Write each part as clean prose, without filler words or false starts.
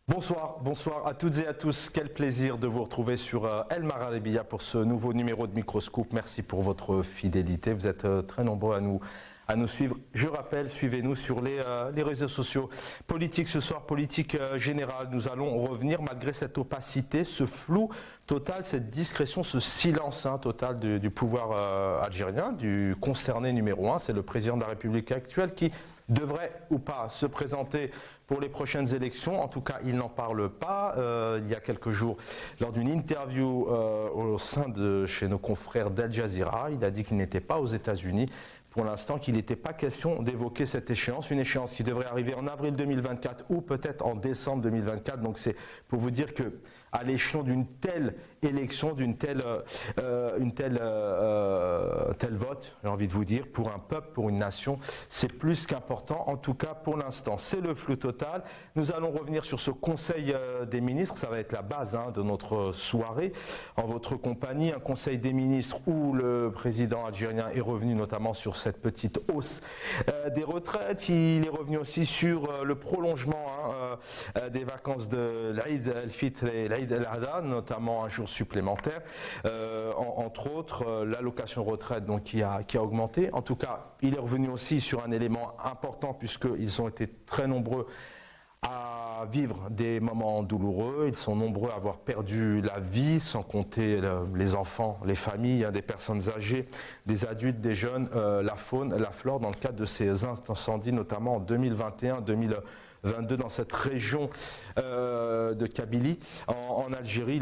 Bonsoir à toutes et à tous. Quel plaisir de vous retrouver sur El Magharibiya pour ce nouveau numéro de Microscope. Merci pour votre fidélité. Vous êtes très nombreux à nous suivre. Je rappelle, suivez-nous sur les réseaux sociaux. Politique ce soir, politique générale. Nous allons revenir malgré cette opacité, ce flou total, cette discrétion, ce silence total du pouvoir algérien, du concerné numéro 1. C'est le président de la République actuelle qui devrait ou pas se présenter pour les prochaines élections. En tout cas, il n'en parle pas. Il y a quelques jours, lors d'une interview au sein de chez nos confrères d'Al Jazeera, il a dit qu'il n'était pas aux États-Unis. Pour l'instant, qu'il n'était pas question d'évoquer cette échéance, une échéance qui devrait arriver en avril 2024 ou peut-être en décembre 2024. Donc c'est pour vous dire que à l'échelon d'une telle élection, tel vote, j'ai envie de vous dire, pour un peuple, pour une nation, c'est plus qu'important, en tout cas pour l'instant. C'est le flou total. Nous allons revenir sur ce Conseil des ministres, ça va être la base de notre soirée, en votre compagnie, un Conseil des ministres où le président algérien est revenu notamment sur cette petite hausse des retraites. Il est revenu aussi sur le prolongement des vacances de l'Aïd al-Fitr et l'Aïd al-Adha, notamment un jour supplémentaire, entre autres l'allocation retraite donc, qui a augmenté. En tout cas, il est revenu aussi sur un élément important puisqu'ils ont été très nombreux à vivre des moments douloureux. Ils sont nombreux à avoir perdu la vie, sans compter les enfants, les familles, des personnes âgées, des adultes, des jeunes, la faune, la flore, dans le cadre de ces incendies, notamment en 2021-2022 dans cette région de Kabylie, en Algérie.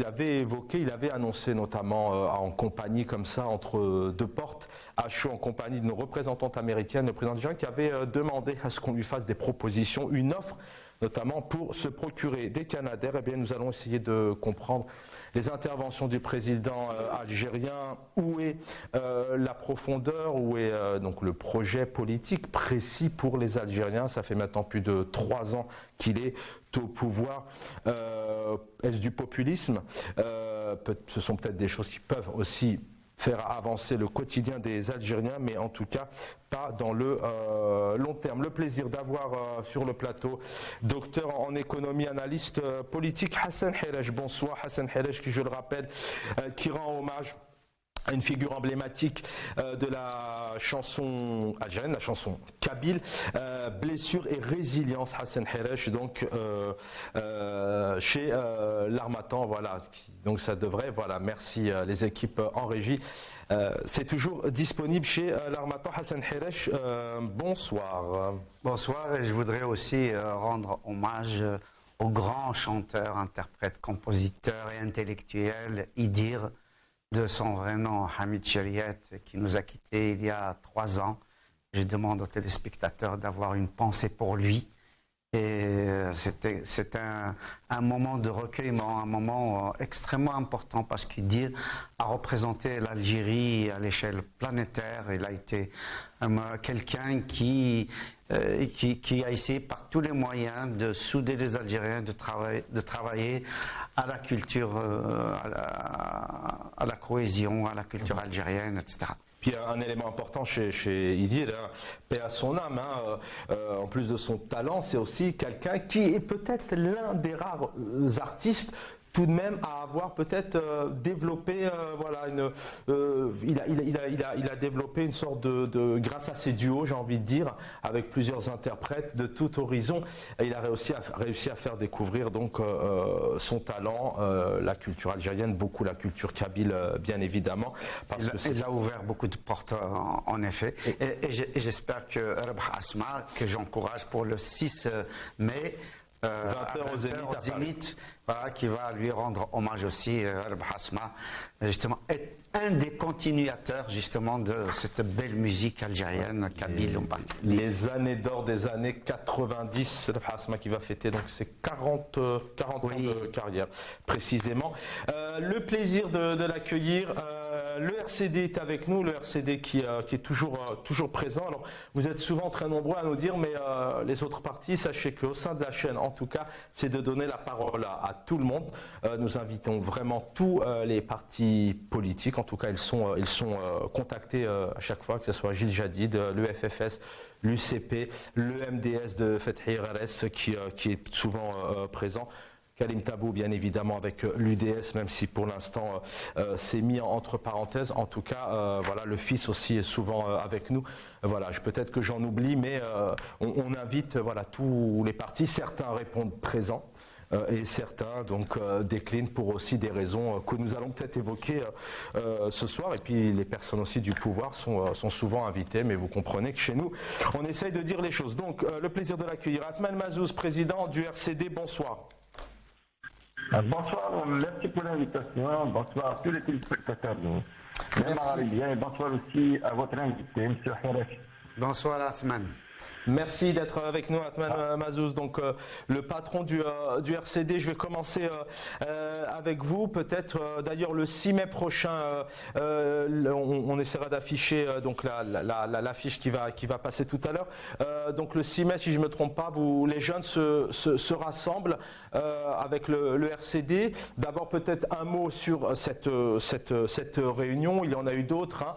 Il avait annoncé notamment en compagnie comme ça, entre deux portes, à chaud, en compagnie d'une représentante américaine, le président algérien, qui avait demandé à ce qu'on lui fasse des propositions, une offre, notamment pour se procurer des Canadair. Eh bien, nous allons essayer de comprendre les interventions du président algérien, où est la profondeur, où est donc le projet politique précis pour les Algériens. Ça fait maintenant plus de 3 ans qu'il est au pouvoir. Est-ce du populisme? Ce sont peut-être des choses qui peuvent aussi faire avancer le quotidien des Algériens, mais en tout cas pas dans le long terme. Le plaisir d'avoir sur le plateau docteur en économie, analyste politique, Hassan Hirej. Bonsoir Hassan Hirej, qui je le rappelle, qui rend hommage à une figure emblématique de la chanson algérienne, la chanson kabyle, blessure et résilience, Hassan Hirej, donc chez l'Harmattan, voilà. Donc ça devrait, voilà, merci les équipes en régie. C'est toujours disponible chez l'Harmattan. Hassan Hirej, bonsoir. Bonsoir, et je voudrais aussi rendre hommage au grand chanteur, interprète, compositeur et intellectuel Idir, de son vrai nom, Hamid Chériet, qui nous a quittés il y a 3 ans. Je demande aux téléspectateurs d'avoir une pensée pour lui. Et c'est un moment de recueillement, un moment extrêmement important, parce qu'Idir a représenté l'Algérie à l'échelle planétaire. Il a été quelqu'un qui a essayé par tous les moyens de souder les Algériens, de travailler à la culture, à la cohésion, à la culture algérienne, etc. Puis un élément important chez Idir, paix à son âme, en plus de son talent, c'est aussi quelqu'un qui est peut-être l'un des rares artistes tout de même à avoir peut-être développé, voilà, il a développé une sorte grâce à ses duos, j'ai envie de dire, avec plusieurs interprètes de tout horizon, il a réussi à faire découvrir donc son talent, la culture algérienne, beaucoup la culture kabyle, bien évidemment. Il a ouvert beaucoup de portes, en effet, et j'espère que Rabah Asma, que j'encourage pour le 6 mai, 20h au Zénith, voilà, qui va lui rendre hommage aussi, Rabah Asma, justement, est un des continuateurs justement de cette belle musique algérienne, kabyle. Les années d'or des années 90, Rabah Asma qui va fêter donc ses 40 ans de carrière, précisément. Le plaisir de l'accueillir. Le RCD est avec nous, le RCD qui est toujours présent. Alors, vous êtes souvent très nombreux à nous dire, mais les autres partis, sachez qu'au sein de la chaîne, en tout cas, c'est de donner la parole à tout le monde. Nous invitons vraiment tous les partis politiques. En tout cas, ils sont contactés à chaque fois, que ce soit Gilles Jadid, le FFS, l'UCP, le MDS de Fethi Gares qui est souvent présent. Kalim Tabou, bien évidemment, avec l'UDS, même si pour l'instant c'est mis entre parenthèses. En tout cas, voilà, le fils aussi est souvent avec nous. Voilà, peut-être que j'en oublie, mais on invite voilà, tous les partis. Certains répondent présents. Et certains donc déclinent pour aussi des raisons que nous allons peut-être évoquer ce soir. Et puis les personnes aussi du pouvoir sont souvent invitées, mais vous comprenez que chez nous, on essaye de dire les choses. Donc le plaisir de l'accueillir. Atman Mazouz, président du RCD, bonsoir. Bonsoir, merci pour l'invitation. Bonsoir à tous les téléspectateurs de Mémar et bonsoir aussi à votre invité, M. Khalef. Bonsoir Athman. Merci d'être avec nous, Atman Mazouz, donc le patron du RCD. Je vais commencer avec vous. Peut-être d'ailleurs le 6 mai prochain, on essaiera d'afficher donc l'affiche qui va passer tout à l'heure. Donc le 6 mai, si je ne me trompe pas, les jeunes se rassemblent avec le RCD. D'abord peut-être un mot sur cette réunion. Il y en a eu d'autres. Hein.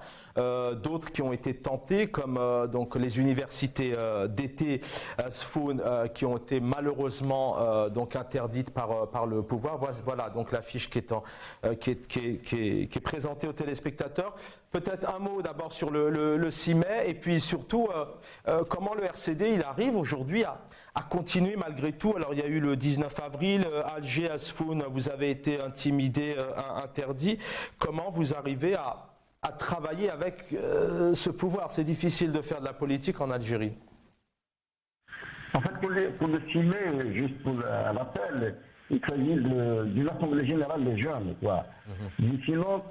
D'autres qui ont été tentés, comme donc les universités d'été Asfoun, qui ont été malheureusement donc interdites par le pouvoir. Voilà donc l'affiche qui est présentée aux téléspectateurs. Peut-être un mot d'abord sur le 6 mai, et puis surtout comment le RCD il arrive aujourd'hui à continuer malgré tout. Alors il y a eu le 19 avril, Alger, Asfoun, vous avez été intimidé, interdit. Comment vous arrivez à travailler avec ce pouvoir? C'est difficile de faire de la politique en Algérie. En fait, pour le 6 mai, juste pour l'appel, il s'agit d'une assemblée générale des jeunes. Quoi. Sinon,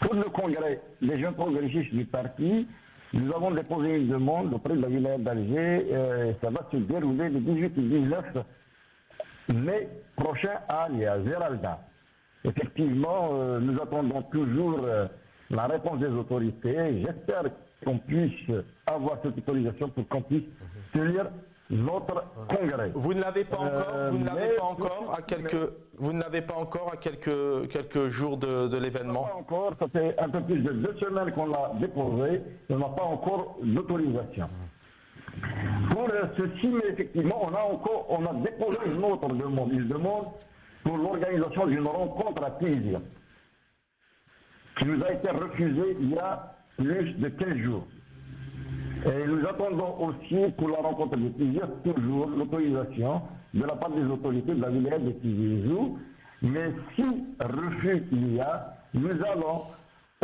pour le congrès, les jeunes progressistes du parti, nous avons déposé une demande auprès de la ville d'Alger. Ça va se dérouler le 18 et 19 mai prochain à Zeralda. Effectivement, nous attendons toujours la réponse des autorités. J'espère qu'on puisse avoir cette autorisation pour qu'on puisse tenir notre congrès. Vous ne l'avez pas encore. Vous n'avez pas encore à quelques jours de l'événement. Pas encore. Ça fait un peu plus de 2 semaines qu'on l'a déposé. On n'a pas encore d'autorisation. Pour ceci, mais effectivement, on a déposé une autre demande. Une demande pour l'organisation d'une rencontre à Tunisien, qui nous a été refusée il y a plus de 15 jours. Et nous attendons aussi pour la rencontre de Tizi toujours l'autorisation de la part des autorités de la wilaya de Tizi Ouzou. Mais si refus il y a, nous allons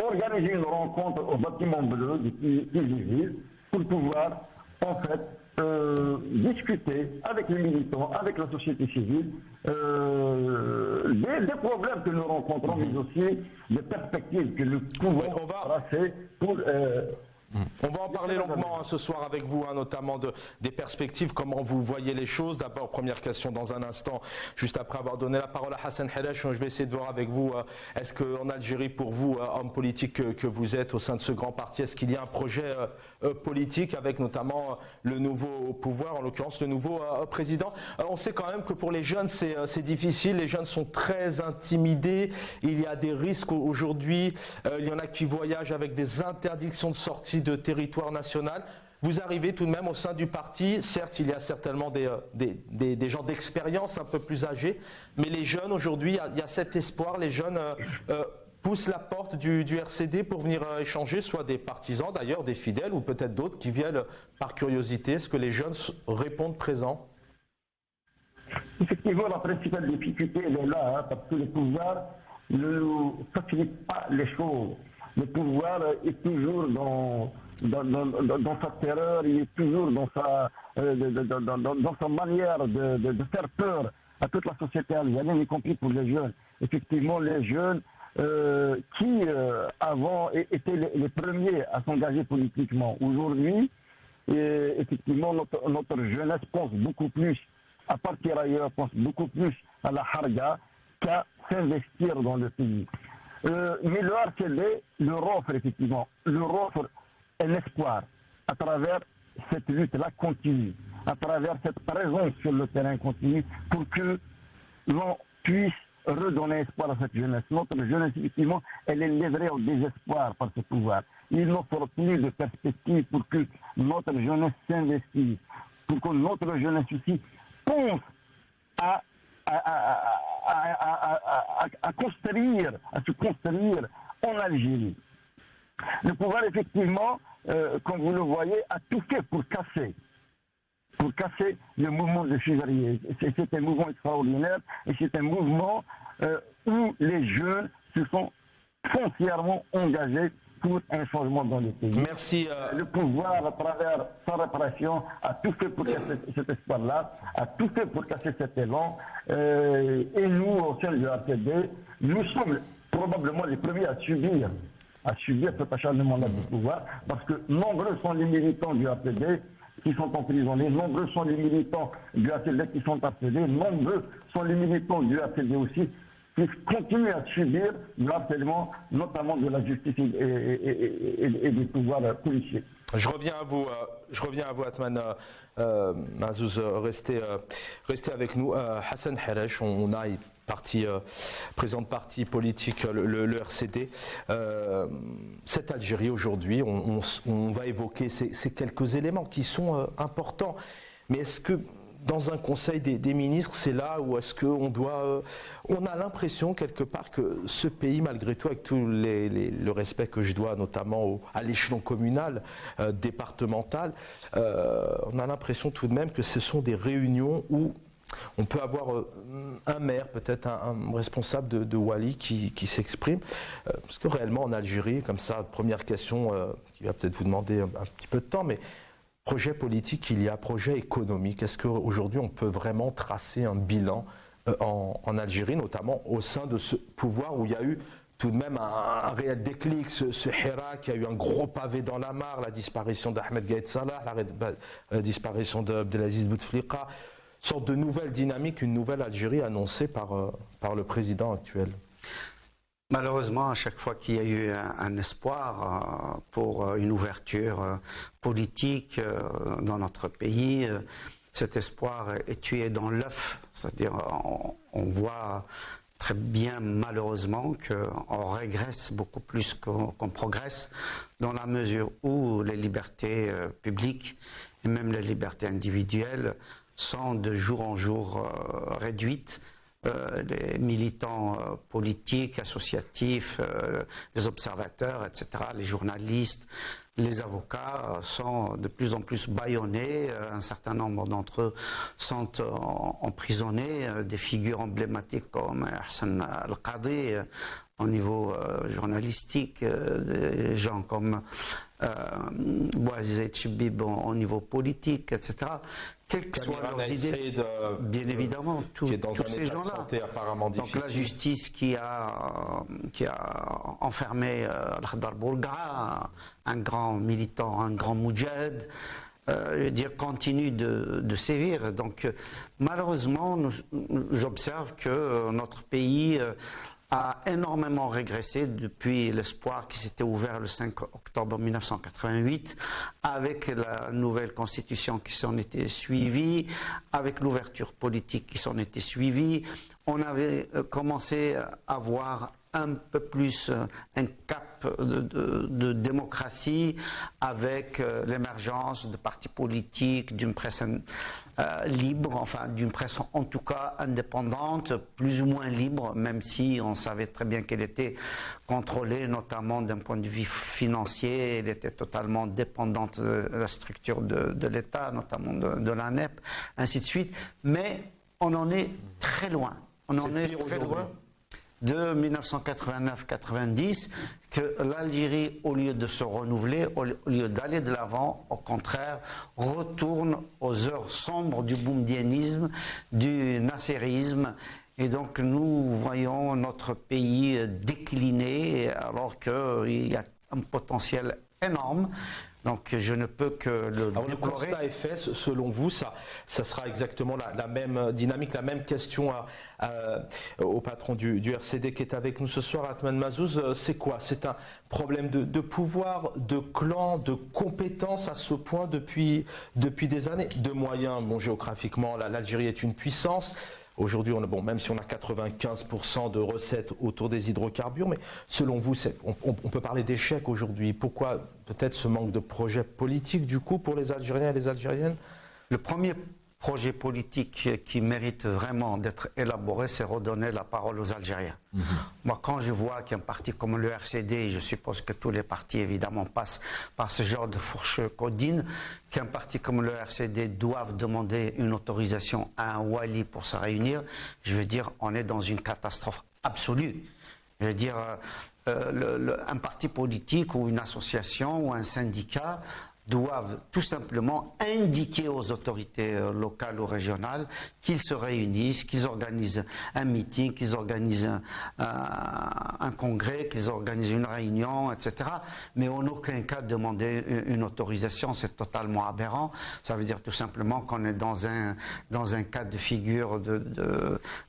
organiser une rencontre au bâtiment bleu de Tizi pour pouvoir en fait discuter avec les militants, avec la société civile, des problèmes que nous rencontrons, mais aussi des perspectives que nous pouvons tracer pour... On va en parler longuement ce soir avec vous, notamment des perspectives, comment vous voyez les choses. D'abord, première question dans un instant, juste après avoir donné la parole à Hassan Helesh, je vais essayer de voir avec vous, est-ce qu'en Algérie, pour vous, homme politique que vous êtes au sein de ce grand parti, est-ce qu'il y a un projet politique avec notamment le nouveau pouvoir, en l'occurrence le nouveau président? On sait quand même que pour les jeunes, c'est difficile, les jeunes sont très intimidés, il y a des risques aujourd'hui, il y en a qui voyagent avec des interdictions de sortie de territoire national. Vous arrivez tout de même au sein du parti, certes il y a certainement des gens d'expérience un peu plus âgés, mais les jeunes aujourd'hui, il y a cet espoir, les jeunes poussent la porte du RCD pour venir échanger, soit des partisans d'ailleurs, des fidèles ou peut-être d'autres qui viennent par curiosité. Est-ce que les jeunes répondent présents? Effectivement, la principale difficulté elle est là, parce que le pouvoir ne facilite pas les choses. Le pouvoir est toujours dans sa terreur, il est toujours dans sa manière de faire peur à toute la société algérienne, y compris pour les jeunes. Effectivement, les jeunes qui avant étaient les premiers à s'engager politiquement. Aujourd'hui, effectivement, notre jeunesse pense beaucoup plus à partir ailleurs, pense beaucoup plus à la harga qu'à s'investir dans le pays. Mais le RCD leur offre effectivement, un espoir à travers cette lutte-là continue, à travers cette présence sur le terrain continue, pour que l'on puisse redonner espoir à cette jeunesse. Notre jeunesse, effectivement, elle est livrée au désespoir par ce pouvoir. Il n'offre plus de perspective pour que notre jeunesse s'investisse, pour que notre jeunesse aussi pense à à se construire en Algérie. Le pouvoir, effectivement, comme vous le voyez, a tout fait pour casser le mouvement de février. C'est un mouvement extraordinaire et c'est un mouvement où les jeunes se sont foncièrement engagés pour un changement dans le pays. Merci. Le pouvoir, à travers sa répression, a tout fait pour casser cet espoir-là, a tout fait pour casser cet élan. Et nous, au sein du RPD, nous sommes probablement les premiers à subir cet acharnement-là du pouvoir, parce que nombreux sont les militants du RPD qui sont emprisonnés, nombreux sont les militants du ACD qui sont appelés, nombreux sont les militants du ACD aussi qui continuent à subir le harcèlement, notamment de la justice et des pouvoirs policiers. Je reviens à vous, Atman Mazouz, restez avec nous. Hassan Haresh, on a président de parti politique, le RCD. Cette Algérie aujourd'hui, on va évoquer ces quelques éléments qui sont importants. Mais est-ce que dans un conseil des ministres, c'est là où est-ce qu'on doit... on a l'impression quelque part que ce pays, malgré tout, avec tout le respect que je dois notamment à l'échelon communal, départemental, on a l'impression tout de même que ce sont des réunions où on peut avoir un maire, peut-être un responsable de Wali qui s'exprime. Parce que réellement en Algérie, comme ça, première question qui va peut-être vous demander un petit peu de temps, mais projet politique, il y a projet économique. Est-ce qu'aujourd'hui on peut vraiment tracer un bilan en Algérie, notamment au sein de ce pouvoir où il y a eu tout de même un réel déclic, ce Hira qui a eu un gros pavé dans la mare, la disparition d'Ahmed Gaïd Salah, la disparition d'Abdelaziz Bouteflika, sorte de nouvelle dynamique, une nouvelle Algérie annoncée par le président actuel. Malheureusement, à chaque fois qu'il y a eu un espoir pour une ouverture politique dans notre pays, cet espoir est tué dans l'œuf. C'est-à-dire, on voit très bien, malheureusement, qu'on régresse beaucoup plus qu'on progresse, dans la mesure où les libertés publiques et même les libertés individuelles sont de jour en jour réduites. Les militants politiques, associatifs, les observateurs, etc., les journalistes, les avocats sont de plus en plus bâillonnés. Un certain nombre d'entre eux sont emprisonnés. Des figures emblématiques comme Hassan Al-Qadi au niveau journalistique, des gens comme Bouaziz Chibib au niveau politique, etc. Quelles que soient leurs idées, bien évidemment, tous ces gens-là. Donc la justice qui a enfermé Al-Khadar Bourga, un grand militant, un grand moudjahid, continue de sévir. Donc malheureusement, j'observe que notre pays a énormément régressé depuis l'espoir qui s'était ouvert le 5 octobre 1988, avec la nouvelle constitution qui s'en était suivie, avec l'ouverture politique qui s'en était suivie. On avait commencé à voir un peu plus un cap de démocratie avec l'émergence de partis politiques, d'une presse libre, enfin d'une presse en tout cas indépendante, plus ou moins libre, même si on savait très bien qu'elle était contrôlée, notamment d'un point de vue financier. Elle était totalement dépendante de la structure de l'État, notamment de l'ANEP, ainsi de suite. Mais on en est très loin. On en est très loin de 1989-90, que l'Algérie, au lieu de se renouveler, au lieu d'aller de l'avant, au contraire, retourne aux heures sombres du boumdianisme, du nasserisme. Et donc nous voyons notre pays décliner alors qu'il y a un potentiel énorme. Donc je ne peux que le déplorer. Le constat est fait, selon vous, ça sera exactement la même dynamique, la même question au patron du RCD qui est avec nous ce soir, Atman Mazouz. C'est quoi? C'est un problème de pouvoir, de clan, de compétences à ce point depuis des années, de moyens. Bon, géographiquement, l'Algérie est une puissance. Aujourd'hui, même si on a 95% de recettes autour des hydrocarbures, mais selon vous, on peut parler d'échec aujourd'hui. Pourquoi peut-être ce manque de projet politique du coup pour les Algériens et les Algériennes? Le premier projet politique qui mérite vraiment d'être élaboré, c'est redonner la parole aux Algériens. Moi, quand je vois qu'un parti comme le RCD, je suppose que tous les partis évidemment passent par ce genre de fourche codine, qu'un parti comme le RCD doivent demander une autorisation à un wali pour se réunir, je veux dire, on est dans une catastrophe absolue. Je veux dire, un parti politique ou une association ou un syndicat doivent tout simplement indiquer aux autorités locales ou régionales qu'ils se réunissent, qu'ils organisent un meeting, qu'ils organisent un congrès, qu'ils organisent une réunion, etc. Mais en aucun cas demander une autorisation, c'est totalement aberrant. Ça veut dire tout simplement qu'on est dans un cas de figure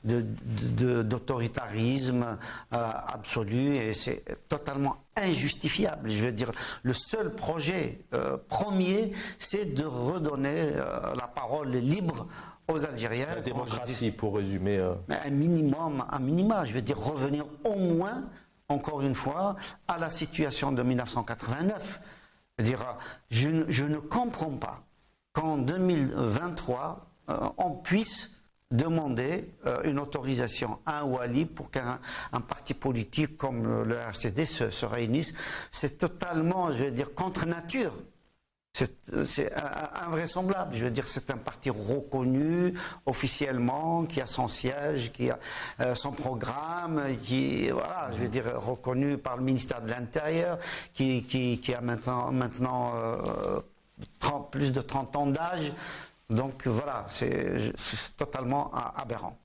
d'autoritarisme absolu, et c'est totalement injustifiable. Je veux dire, le seul projet premier, c'est de redonner la parole libre aux Algériens. La démocratie, pour résumer. Un minima, je veux dire, revenir au moins, encore une fois, à la situation de 1989. Je veux dire, je ne comprends pas qu'en 2023, on puisse demander une autorisation à un wali pour qu'un parti politique comme le RCD se réunisse. C'est totalement, je veux dire, contre nature. C'est invraisemblable. Je veux dire, c'est un parti reconnu officiellement, qui a son siège, qui a son programme, qui, voilà, je veux dire, reconnu par le ministère de l'Intérieur, qui a maintenant plus de 30 ans d'âge. Donc voilà, c'est totalement aberrant.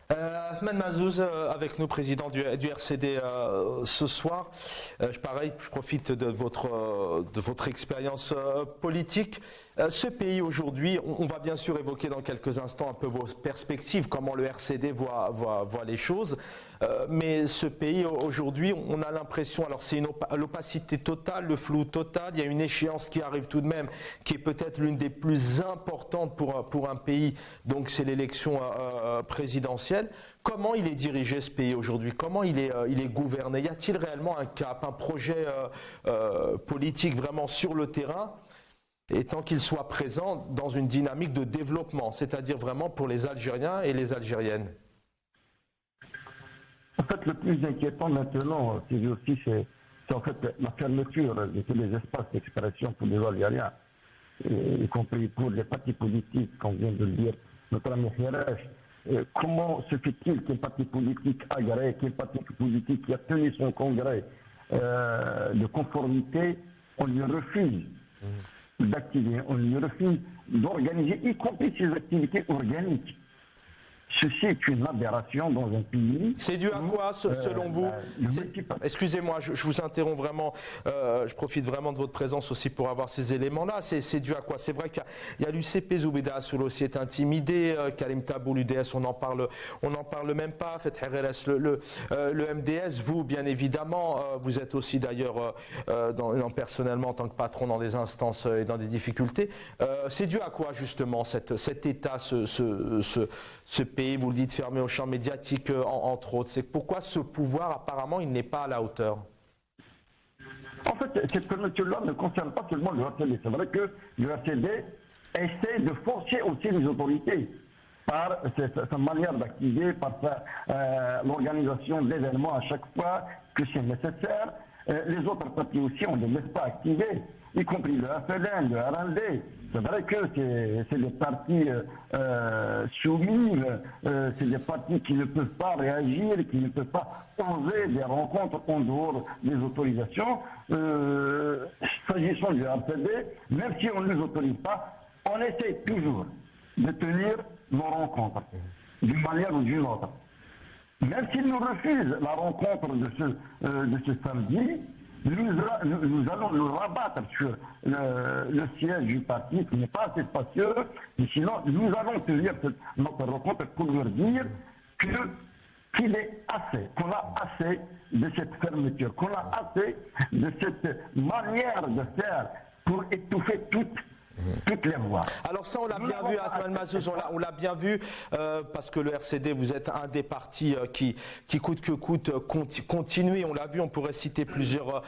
Ahmed Mazzouz, avec nous, président du RCD ce soir. Je profite de votre expérience politique. Ce pays aujourd'hui, on va bien sûr évoquer dans quelques instants un peu vos perspectives, comment le RCD voit les choses. Mais ce pays aujourd'hui, on a l'impression, alors c'est l'opacité totale, le flou total. Il y a une échéance qui arrive tout de même, qui est peut-être l'une des plus importantes pour un pays. Donc c'est l'élection présidentielle. Comment il est dirigé ce pays aujourd'hui? Comment il est gouverné? Y a-t-il réellement un cap, un projet politique vraiment sur le terrain, et tant qu'il soit présent dans une dynamique de développement, c'est-à-dire vraiment pour les Algériens et les Algériennes? En fait, le plus inquiétant maintenant, c'est en fait la fermeture de tous les espaces d'expression pour les Algériens, y compris pour les partis politiques, comme vient de le dire notre ami Hirach. Comment se fait-il qu'un parti politique agréé, qu'un parti politique qui a tenu son congrès de conformité, on lui refuse d'activer, on lui refuse d'organiser, y compris ses activités organiques. Ceci est une aberration dans un pays. C'est dû à quoi, selon vous? Excusez-moi, je vous interromps vraiment. Je profite vraiment de votre présence aussi pour avoir ces éléments-là. C'est dû à quoi? C'est vrai qu'il y a l'UCP, Zoubida Assoul aussi est intimidé. Karim Tabou, l'UDS, on n'en parle même pas. Feth RLS, le MDS, vous, bien évidemment, vous êtes aussi d'ailleurs, personnellement, en tant que patron, dans des instances et dans des difficultés. C'est dû à quoi, justement, cet état, ce pays, vous le dites, fermé au champ médiatique, entre autres? C'est pourquoi ce pouvoir, apparemment, il n'est pas à la hauteur? En fait, cette fermeture-là ne concerne pas seulement le RCD. C'est vrai que le RCD essaie de forcer aussi les autorités par sa manière d'activer, par l'organisation d'événements à chaque fois que c'est nécessaire. Les autres partis aussi, on ne les laisse pas activer, y compris le FLN, le RND. C'est vrai que c'est des partis soumis, c'est des partis qui ne peuvent pas réagir, qui ne peuvent pas oser des rencontres en dehors des autorisations. S'agissant du RCD, même si on ne les autorise pas, on essaie toujours de tenir nos rencontres, d'une manière ou d'une autre. Même s'ils nous refusent la rencontre de ce samedi, nous allons nous rabattre sur le siège du parti qui n'est pas assez spacieux, mais sinon nous allons tenir notre rencontre pour leur dire qu'il est assez, qu'on a assez de cette fermeture, qu'on a assez de cette manière de faire pour étouffer toute toutes les voies. Alors ça, on l'a Nous bien n'avons vu, pas Atman accepté Mazzouz, ça. on l'a bien vu, parce que le RCD, vous êtes un des partis qui coûte que coûte continue. On l'a vu, on pourrait citer plusieurs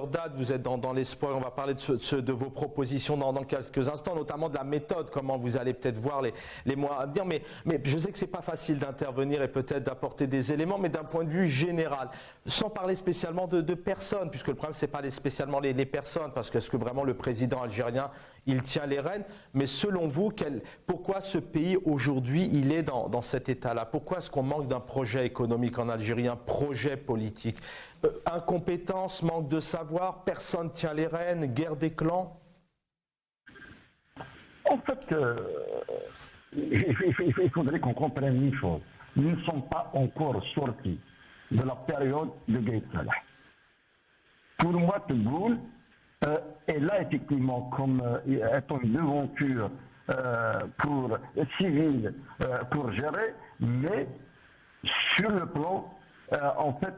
dates. Vous êtes dans l'espoir, on va parler de vos propositions dans quelques instants, notamment de la méthode, comment vous allez peut-être voir les mois à venir. Mais je sais que c'est pas facile d'intervenir et peut-être d'apporter des éléments, mais d'un point de vue général, sans parler spécialement de personnes, puisque le problème, c'est pas spécialement les personnes, parce que est-ce que vraiment le président algérien, il tient les rênes, mais selon vous, pourquoi ce pays aujourd'hui, il est dans cet état-là? Pourquoi est-ce qu'on manque d'un projet économique en Algérie, un projet politique? Incompétence, manque de savoir, personne tient les rênes, guerre des clans? En fait, il faudrait qu'on comprenne une chose. Nous ne sommes pas encore sortis de la période de Gaït Salah. Pour moi, Tebboune est là effectivement comme étant une devanture civile pour gérer, mais sur le plan en fait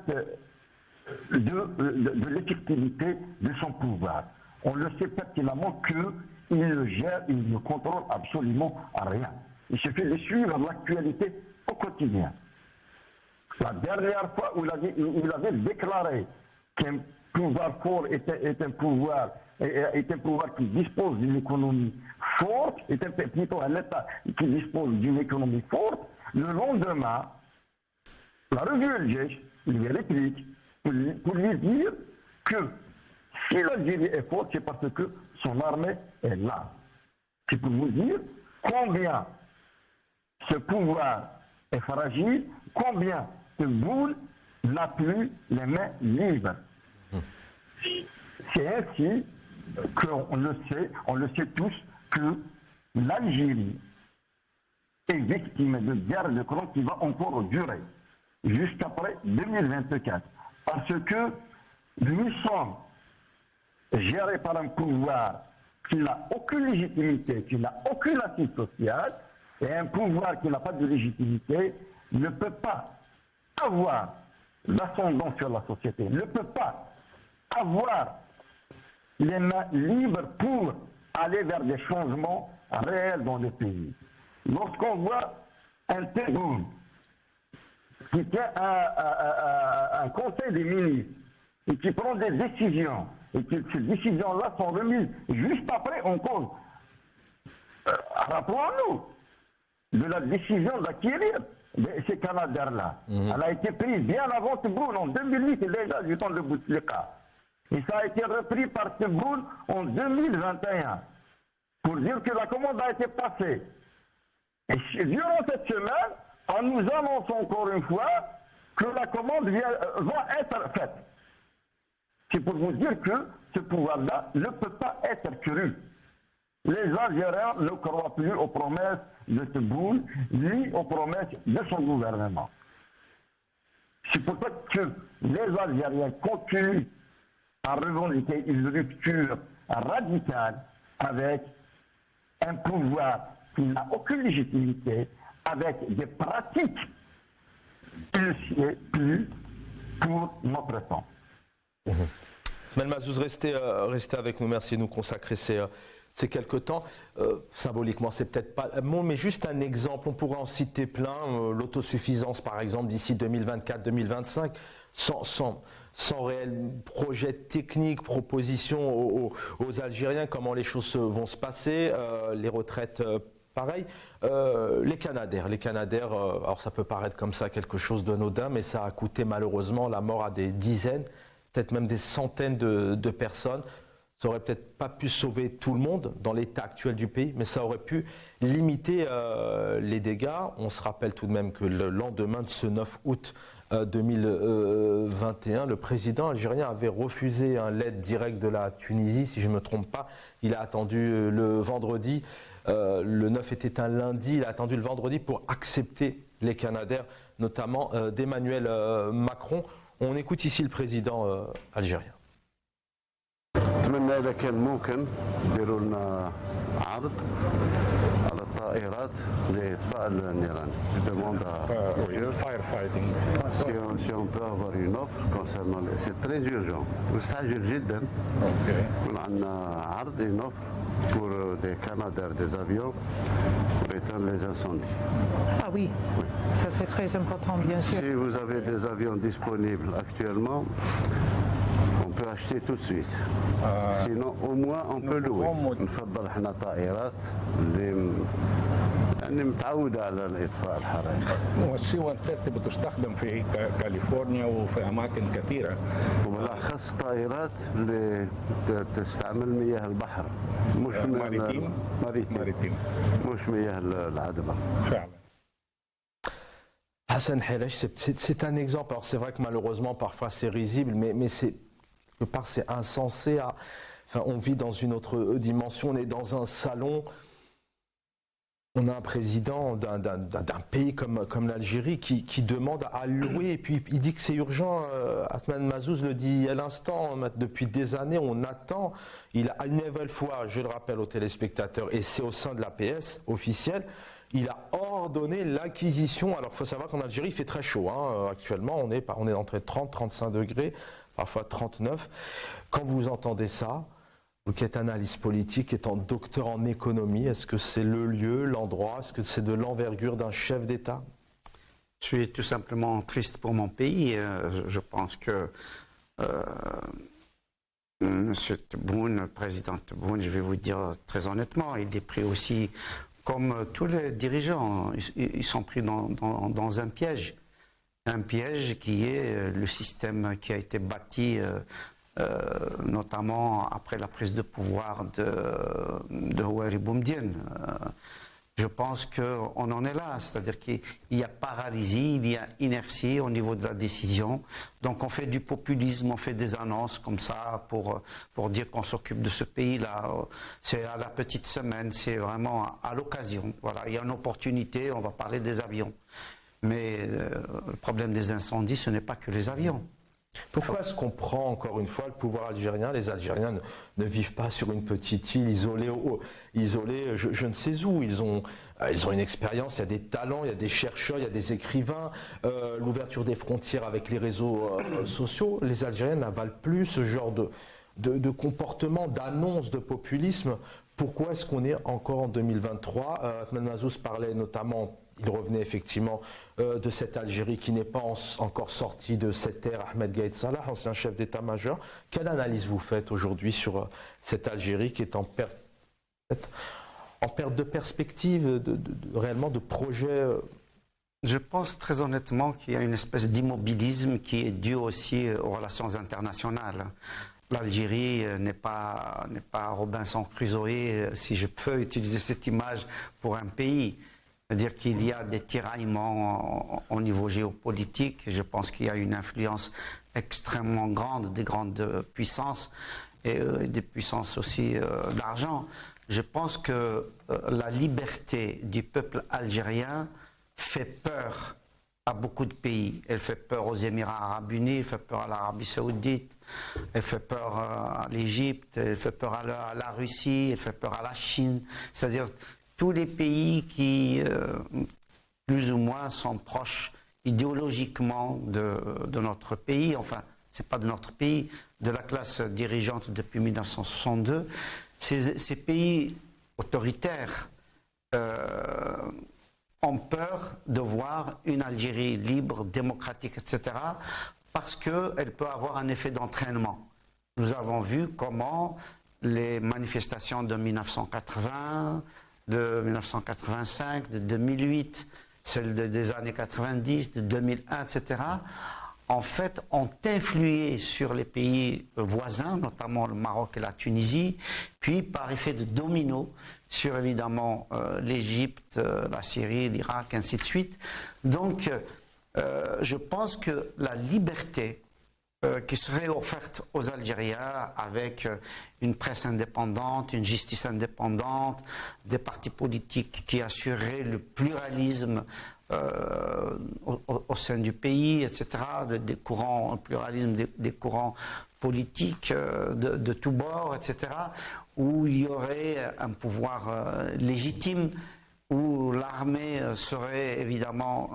de l'effectivité de son pouvoir. On le sait pertinemment qu'il ne gère, il ne contrôle absolument rien. Il suffit de suivre l'actualité au quotidien. La dernière fois où il avait déclaré qu'un pouvoir fort est un pouvoir qui dispose d'une économie forte, est plutôt un État qui dispose d'une économie forte, le lendemain, la revue El Jaish lui réplique pour lui dire que si l'Algérie est forte, c'est parce que son armée est là. C'est pour vous dire combien ce pouvoir est fragile, combien ce boule n'a plus les mains libres. C'est ainsi qu'on le sait tous, que l'Algérie est victime de guerre de clan qui va encore durer jusqu'après 2024. Parce que nous sommes gérés par un pouvoir qui n'a aucune légitimité, qui n'a aucune assise sociale, et un pouvoir qui n'a pas de légitimité ne peut pas avoir l'ascendant sur la société, ne peut pas avoir les mains libres pour aller vers des changements réels dans le pays. Lorsqu'on voit un Tebboune qui tient un conseil des ministres et qui prend des décisions, et que ces décisions-là sont remises juste après en cause, rappelons-nous de la décision d'acquérir ces canadairs-là. Elle a été prise bien avant Tebboune, en 2008, déjà du temps de Bouteflika. Et ça a été repris par Tebboune en 2021, pour dire que la commande a été passée. Et durant cette semaine, on nous annonce encore une fois que la commande va être faite. C'est pour vous dire que ce pouvoir-là ne peut pas être cru. Les Algériens ne croient plus aux promesses de Tebboune, ni aux promesses de son gouvernement. C'est pour ça que les Algériens continuent à revendiquer une rupture radicale avec un pouvoir qui n'a aucune légitimité, avec des pratiques qui ne sied plus pour notre temps. Atman Mazzouz, restez avec nous. Merci de nous consacrer ces quelques temps. Symboliquement, c'est peut-être pas bon, mais juste un exemple. On pourrait en citer plein. L'autosuffisance, par exemple, d'ici 2024-2025, sans réel projet technique, proposition aux Algériens, comment les choses vont se passer, les retraites, pareil. Les Canadaires, alors ça peut paraître comme ça quelque chose d'anodin, mais ça a coûté malheureusement la mort à des dizaines, peut-être même des centaines de personnes. Ça aurait peut-être pas pu sauver tout le monde dans l'état actuel du pays, mais ça aurait pu limiter les dégâts. On se rappelle tout de même que le lendemain de ce 9 août 2021, le président algérien avait refusé un l'aide directe de la Tunisie, si je ne me trompe pas. Il a attendu le vendredi, le 9 était un lundi, il a attendu le vendredi pour accepter les Canadaires, notamment d'Emmanuel Macron. On écoute ici le président algérien. أتمنى إذا كان ممكن ديروا لنا عرض على طائرات لإطفاء النيران. Je demande à Oui, firefighting. si on peut avoir une offre concernant c'est très urgent. مستعجل جدا. Okay. يكون عندنا عرض une offre pour des canadairs, des avions pour éteindre les incendies. Ah oui, ça c'est très important, bien sûr. Si vous avez des avions disponibles actuellement, on peut acheter tout de suite. Sinon, au moins, on peut louer. نفضل احنا طائرات اللي يعني متعودة على الإطفاء الحرائق. والسي 130 بتستخدم في كاليفورنيا وفي أماكن كثيرة. وبالأخص طائرات اللي تستعمل مياه البحر مش ماريتيم. مش مياه العذبة. فعلا. Hassan Helech, c'est un exemple. Alors c'est vrai que malheureusement parfois c'est risible, mais c'est quelque part c'est insensé. Enfin, on vit dans une autre dimension. On est dans un salon. On a un président d'un pays comme l'Algérie qui demande à louer, et puis il dit que c'est urgent. Ahmed Mazouz le dit à l'instant, depuis des années on attend. Il a une nouvelle fois, je le rappelle aux téléspectateurs, et c'est au sein de l'APS officielle, il a ordonné l'acquisition. Alors il faut savoir qu'en Algérie il fait très chaud, hein. Actuellement on est entre 30-35 degrés, parfois 39. Quand vous entendez ça, vous qui êtes analyste politique, étant docteur en économie, est-ce que c'est le lieu, l'endroit, est-ce que c'est de l'envergure d'un chef d'État? Je suis tout simplement triste pour mon pays. Je pense que M. Tebboune, le président Tebboune, je vais vous dire très honnêtement, il est pris aussi, comme tous les dirigeants, ils sont pris dans un piège. Un piège qui est le système qui a été bâti notamment après la prise de pouvoir de Houari Boumediene. Je pense qu'on en est là, c'est-à-dire qu'il y a paralysie, il y a inertie au niveau de la décision. Donc on fait du populisme, on fait des annonces comme ça pour dire qu'on s'occupe de ce pays-là. C'est à la petite semaine, c'est vraiment à l'occasion. Voilà, il y a une opportunité, on va parler des avions. Mais le problème des incendies, ce n'est pas que les avions. Pourquoi est-ce qu'on prend encore une fois le pouvoir algérien? Les Algériens ne vivent pas sur une petite île isolée, je ne sais où. Ils ont une expérience, il y a des talents, il y a des chercheurs, il y a des écrivains. L'ouverture des frontières avec les réseaux sociaux, les Algériens n'avalent plus ce genre de comportement, d'annonce, de populisme. Pourquoi est-ce qu'on est encore en 2023? Ahmed Mazouz parlait notamment, il revenait effectivement de cette Algérie qui n'est pas encore sortie de cette ère. Ahmed Gaïd Salah, ancien chef d'état-major. Quelle analyse vous faites aujourd'hui sur cette Algérie qui est en perte de perspective, réellement de projet? Je pense très honnêtement qu'il y a une espèce d'immobilisme qui est dû aussi aux relations internationales. L'Algérie n'est pas Robinson Crusoe, si je peux utiliser cette image pour un pays. C'est-à-dire qu'il y a des tiraillements au niveau géopolitique. Je pense qu'il y a une influence extrêmement grande des grandes puissances et des puissances aussi d'argent. Je pense que la liberté du peuple algérien fait peur à beaucoup de pays. Elle fait peur aux Émirats arabes unis, elle fait peur à l'Arabie saoudite, elle fait peur à l'Égypte, elle fait peur à la Russie, elle fait peur à la Chine. C'est-à-dire tous les pays qui, plus ou moins, sont proches idéologiquement de notre pays, enfin, c'est pas de notre pays, de la classe dirigeante depuis 1962, ces pays autoritaires ont peur de voir une Algérie libre, démocratique, etc., parce qu'elle peut avoir un effet d'entraînement. Nous avons vu comment les manifestations de 1980, de 1985, de 2008, celles des années 90, de 2001, etc., en fait, ont influé sur les pays voisins, notamment le Maroc et la Tunisie, puis par effet de domino sur évidemment l'Égypte, la Syrie, l'Irak, ainsi de suite. Donc, je pense que la liberté qui serait offerte aux Algériens avec une presse indépendante, une justice indépendante, des partis politiques qui assureraient le pluralisme au sein du pays, etc., des courants, un pluralisme des courants politiques de tous bords, etc., où il y aurait un pouvoir légitime où l'armée serait évidemment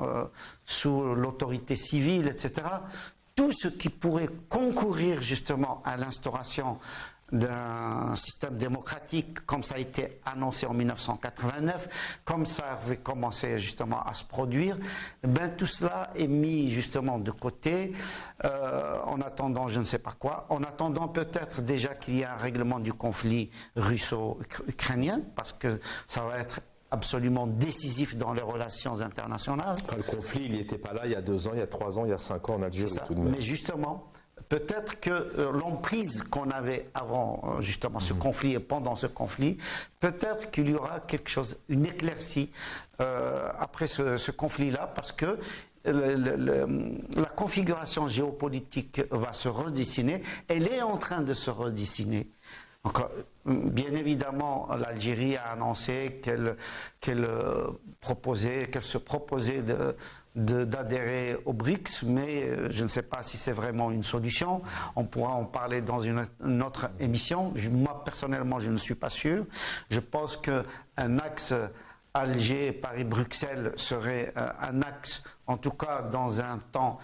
sous l'autorité civile, etc. Tout ce qui pourrait concourir justement à l'instauration d'un système démocratique comme ça a été annoncé en 1989, comme ça avait commencé justement à se produire, ben tout cela est mis justement de côté en attendant je ne sais pas quoi, en attendant peut-être déjà qu'il y ait un règlement du conflit russo-ukrainien, parce que ça va être absolument décisif dans les relations internationales. Enfin, le conflit, il n'y était pas là il y a 2 ans, il y a 3 ans, il y a 5 ans en Algérie tout de même. Mais justement, peut-être que l'emprise qu'on avait avant justement ce conflit et pendant ce conflit, peut-être qu'il y aura quelque chose, une éclaircie après ce conflit-là, parce que la configuration géopolitique va se redessiner. Elle est en train de se redessiner. Donc, bien évidemment, l'Algérie a annoncé qu'elle se proposait d'adhérer au BRICS, mais je ne sais pas si c'est vraiment une solution. On pourra en parler dans une autre émission. Moi, personnellement, je ne suis pas sûr. Je pense qu'un axe Alger, Paris, Bruxelles serait un axe, en tout cas dans un temps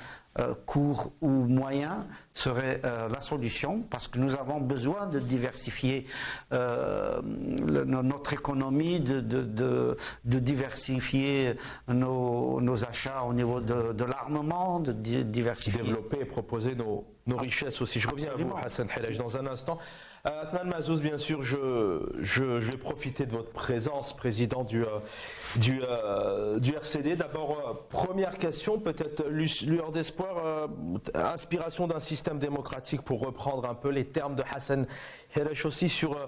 court ou moyen, serait la solution, parce que nous avons besoin de diversifier notre économie, de diversifier nos achats au niveau de l'armement, de diversifier. Développer et proposer nos richesses aussi. Je reviens à vous, Hassan Helaj, dans un instant. Athman Mazzouz, bien sûr, je vais profiter de votre présence, président du RCD. D'abord, première question, peut-être lueur d'espoir, inspiration d'un système démocratique, pour reprendre un peu les termes de Hassan Helaj aussi sur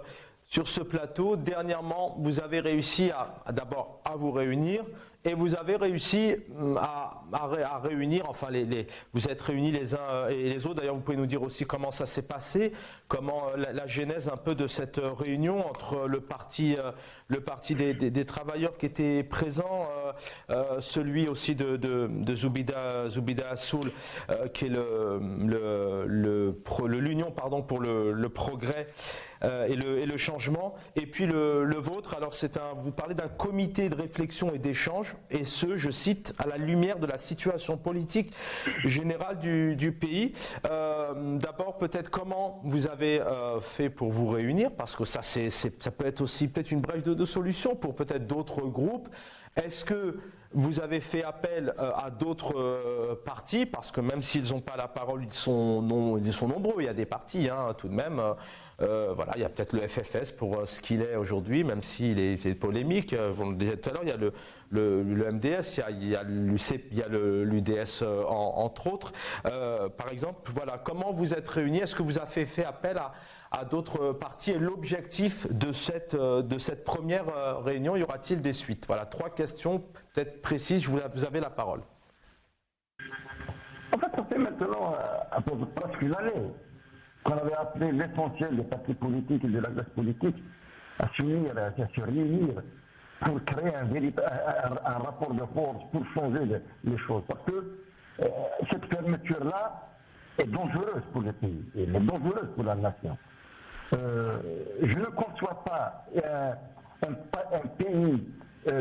ce plateau. Dernièrement, vous avez réussi d'abord à vous réunir. Et vous avez réussi à réunir, enfin vous êtes réunis les uns et les autres. D'ailleurs, vous pouvez nous dire aussi comment ça s'est passé, comment la genèse un peu de cette réunion entre le parti des travailleurs qui était présent, celui aussi de Zoubida Assoul, qui est l'union pour le progrès et le changement, et puis le vôtre. Alors vous parlez d'un comité de réflexion et d'échange, et je cite, à la lumière de la situation politique générale du pays. D'abord, peut-être comment vous avez fait pour vous réunir, parce que ça peut être aussi peut-être une brèche de solution pour peut-être d'autres groupes. Est-ce que vous avez fait appel à d'autres partis, parce que même s'ils n'ont pas la parole, ils sont nombreux, il y a des partis tout de même. Voilà, il y a peut-être le FFS pour ce qu'il est aujourd'hui, même s'il est polémique. Vous le disiez tout à l'heure, il y a le MDS, il y a l'UDS entre autres. Par exemple, voilà, comment vous êtes réunis? Est-ce que vous avez fait appel à d'autres partis, et l'objectif de cette première réunion, y aura-t-il des suites? Voilà, 3 questions peut-être précises, vous avez la parole. En fait, ça fait maintenant un peu presque une année qu'on avait appelé l'essentiel des partis politiques et de la classe politique à s'unir, à se réunir pour créer un rapport de force, pour changer les choses. Parce que cette fermeture-là est dangereuse pour le pays, et elle est dangereuse pour la nation. Je ne conçois pas un pays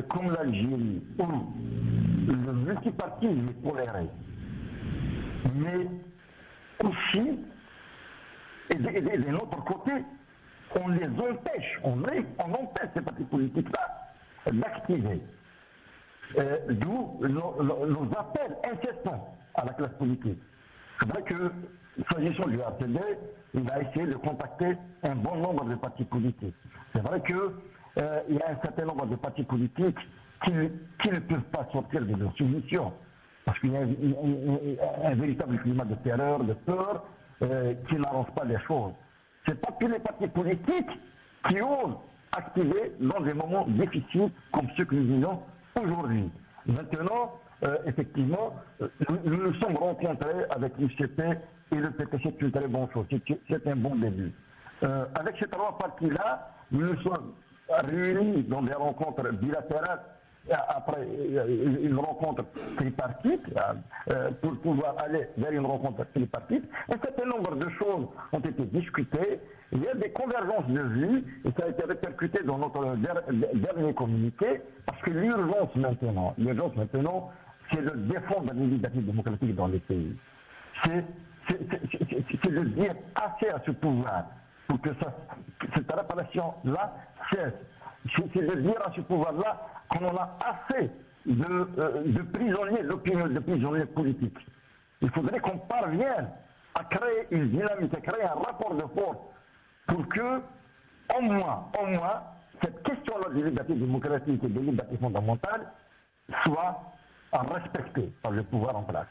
comme l'Algérie où le multipartisme est toléré, mais aussi, et de l'autre côté, on les empêche, on empêche ces partis politiques-là d'activer. D'où nos appels incessants à la classe politique. C'est vrai que, s'agissant du RCD, il a essayé de contacter un bon nombre de partis politiques. C'est vrai qu'il y a un certain nombre de partis politiques qui ne peuvent pas sortir de leur soumission, parce qu'il y a un véritable climat de terreur, de peur, qui n'avance pas les choses. Ce n'est pas tous les partis politiques qui osent activer dans des moments difficiles comme ceux que nous vivons aujourd'hui. Maintenant, effectivement, nous nous sommes rencontrés avec l'UCP et le PPC, c'est une très bonne chose, c'est un bon début. Avec ces 3 partis-là, nous nous sommes réunis dans des rencontres bilatérales, après une rencontre tripartite, pour pouvoir aller vers une rencontre tripartite. Un certain nombre de choses ont été discutées il y a des convergences de vues, et ça a été répercuté dans notre dernier communiqué, parce que l'urgence maintenant, c'est de défendre la liberté démocratique dans les pays. C'est de dire assez à ce pouvoir pour que cette réparation-là cesse. C'est de dire à ce pouvoir-là qu'on en a assez de prisonniers d'opinion, de prisonniers politiques. Il faudrait qu'on parvienne à créer une dynamique, à créer un rapport de force pour que, au moins, cette question-là de liberté démocratique et de liberté fondamentale soit respectée par le pouvoir en place.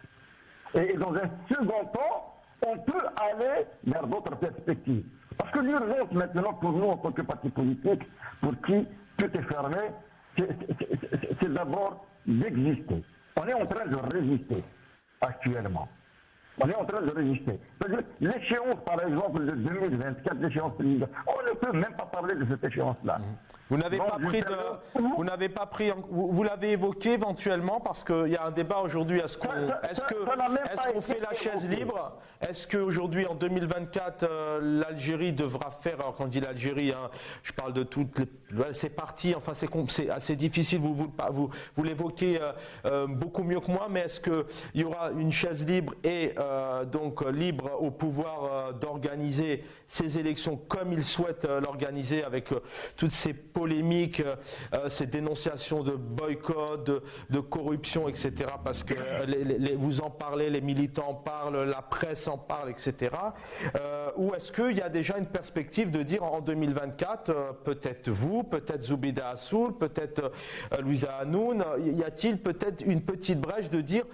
Et dans un second temps, on peut aller vers d'autres perspectives. Parce que l'urgence maintenant pour nous en tant que parti politique, pour qui tout est fermé, c'est d'abord d'exister. On est en train de résister actuellement. On est en train de résister. C'est-à-dire, l'échéance, par exemple, de 2024, l'échéance présidentielle, on ne peut même pas parler de cette échéance-là. Vous n'avez pas pris, vous l'avez évoqué éventuellement parce qu'il y a un débat aujourd'hui. Est-ce qu'on fait la chaise libre? Est-ce qu'aujourd'hui, en 2024, l'Algérie devra faire, alors quand on dit l'Algérie, hein, je parle de toutes ces parties, enfin c'est assez difficile, vous l'évoquez beaucoup mieux que moi, mais est-ce qu'il y aura une chaise libre et donc libre au pouvoir d'organiser ces élections comme il souhaite l'organiser avec toutes ces polémiques, ces dénonciations de boycott, de corruption, etc. Parce que vous en parlez, les militants en parlent, la presse en parle, etc. Ou est-ce qu'il y a déjà une perspective de dire en 2024, peut-être vous, peut-être Zoubida Assoul, peut-être Louisa Hanoun, y a-t-il peut-être une petite brèche de dire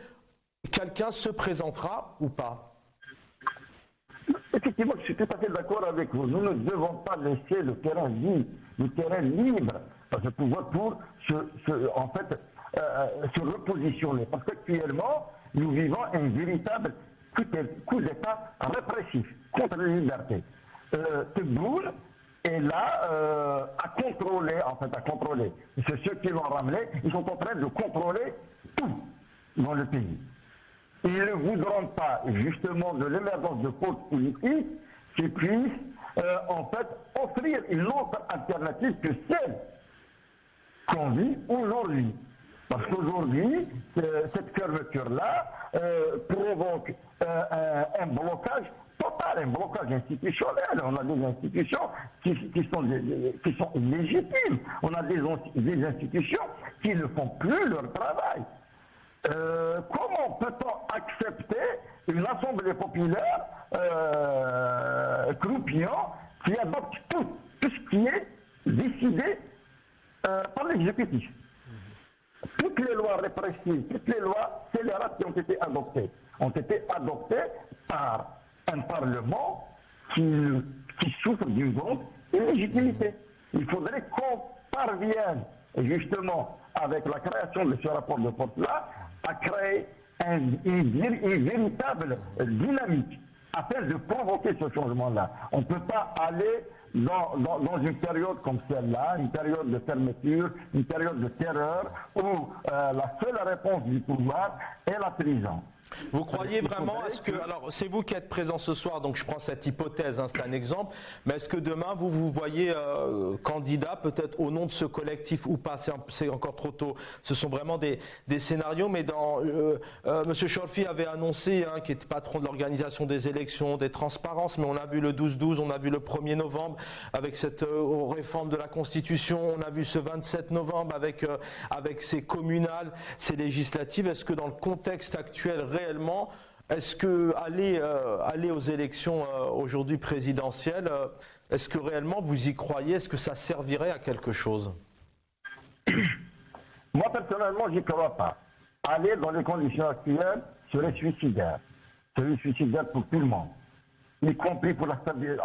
quelqu'un se présentera ou pas? Effectivement, je suis tout à fait d'accord avec vous. Nous ne devons pas laisser le terrain libre à ce pouvoir pour se repositionner. Parce qu'actuellement, nous vivons un véritable coup d'État répressif contre les libertés. Tebboune est là à contrôler. C'est ceux qui l'ont ramené, ils sont en train de contrôler tout dans le pays. Ils ne voudront pas, justement, de l'émergence de forces politiques qui puissent, offrir une autre alternative que celle qu'on vit aujourd'hui. Parce qu'aujourd'hui, cette fermeture-là provoque un blocage total, un blocage institutionnel. On a des institutions qui sont illégitimes. On a des institutions qui ne font plus leur travail. Comment peut-on accepter une assemblée populaire croupion qui adopte tout ce qui est décidé par l'exécutif? Toutes les lois répressives, toutes les lois scélérates qui ont été adoptées par un Parlement qui souffre d'une grande illégitimité. Il faudrait qu'on parvienne, justement, avec la création de ce rapport de force-là, à créer une véritable dynamique afin de provoquer ce changement-là. On ne peut pas aller dans une période comme celle-là, une période de fermeture, une période de terreur, où la seule réponse du pouvoir est la prison. Vous croyez vraiment, alors c'est vous qui êtes présent ce soir, donc je prends cette hypothèse, hein, c'est un exemple, mais est-ce que demain vous voyez candidat peut-être au nom de ce collectif ou pas? C'est encore trop tôt, ce sont vraiment des scénarios, mais M. Chorfi avait annoncé, hein, qui est patron de l'organisation des élections, des transparences, mais on a vu le 12-12, on a vu le 1er novembre avec cette réforme de la Constitution, on a vu ce 27 novembre avec ces communales, ces législatives. Est-ce que dans le contexte actuel réellement, est-ce que aller aux élections aujourd'hui présidentielles, est-ce que réellement vous y croyez? Est-ce que ça servirait à quelque chose? Moi personnellement, j'y crois pas. Aller dans les conditions actuelles serait suicidaire. Serait suicidaire pour tout le monde, y compris pour la stabilité,